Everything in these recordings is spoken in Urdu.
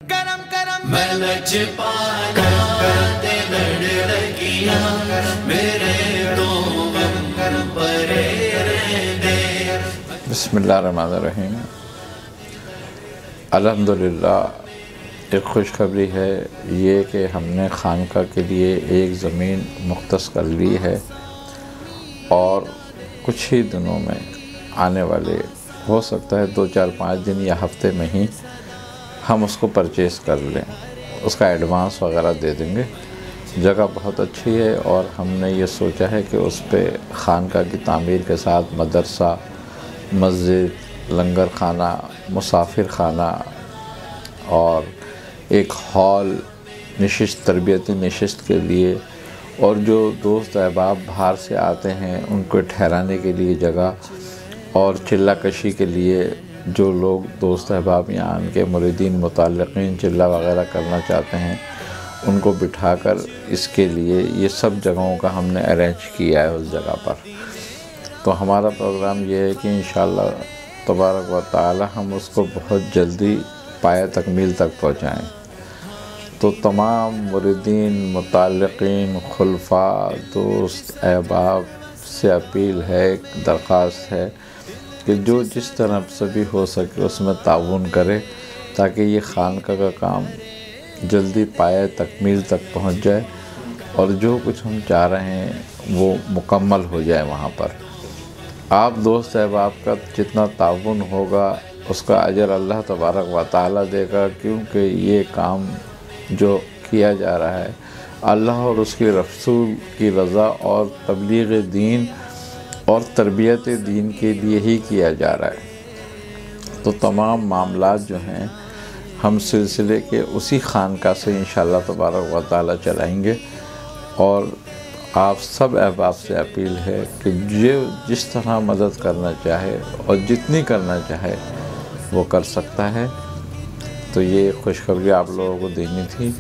کرم کرم میں لچ پانا تے لڑ لگیاں میرے تو غم پرے رہندے۔ بسم اللہ الرحمن الرحیم۔ الحمدللہ ایک خوشخبری ہے یہ کہ ہم نے خانقاہ کے لیے ایک زمین مختص کر لی ہے اور کچھ ہی دنوں میں آنے والے ہو سکتا ہے 2-4-5 دن یا ہفتے میں ہی ہم اس کو پرچیز کر لیں، اس کا ایڈوانس وغیرہ دے دیں گے۔ جگہ بہت اچھی ہے اور ہم نے یہ سوچا ہے کہ اس پہ خانقاہ کی تعمیر کے ساتھ مدرسہ، مسجد، لنگر خانہ، مسافر خانہ اور ایک ہال نشست، تربیتی نشست کے لیے، اور جو دوست احباب باہر سے آتے ہیں ان کو ٹھہرانے کے لیے جگہ، اور چلہ کشی کے لیے جو لوگ دوست احباب یہاں ان کے مریدین متعلقین چلہ وغیرہ کرنا چاہتے ہیں ان کو بٹھا کر اس کے لیے یہ سب جگہوں کا ہم نے ارینج کیا ہے اس جگہ پر۔ تو ہمارا پروگرام یہ ہے کہ انشاءاللہ تبارک و تعالی ہم اس کو بہت جلدی پایہ تکمیل تک پہنچائیں۔ تو تمام مریدین، متعلقین، خلفاء، دوست احباب سے اپیل ہے، درخواست ہے کہ جو جس طرح سے بھی ہو سکے اس میں تعاون کرے تاکہ یہ خانقاہ کا کام جلدی پایہ تکمیل تک پہنچ جائے اور جو کچھ ہم چاہ رہے ہیں وہ مکمل ہو جائے وہاں پر۔ آپ دوست احباب کا جتنا تعاون ہوگا اس کا اجر اللہ تبارک و تعالی دے گا، کیونکہ یہ کام جو کیا جا رہا ہے اللہ اور اس کے رسول کی رضا اور تبلیغ دین اور تربیت دین کے لیے ہی کیا جا رہا ہے۔ تو تمام معاملات جو ہیں ہم سلسلے کے اسی خانقاہ سے انشاءاللہ تبارک و تعالی چلائیں گے، اور آپ سب احباب سے اپیل ہے کہ جو جس طرح مدد کرنا چاہے اور جتنی کرنا چاہے وہ کر سکتا ہے۔ تو یہ خوشخبری آپ لوگوں کو دینی تھی۔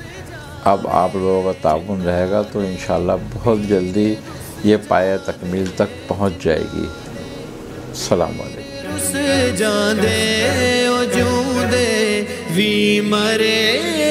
اب آپ لوگوں کا تعاون رہے گا تو انشاءاللہ بہت جلدی یہ پایہ تکمیل تک پہنچ جائے گی۔ السلام علیکم۔ جان دے او جوں دے وی مرے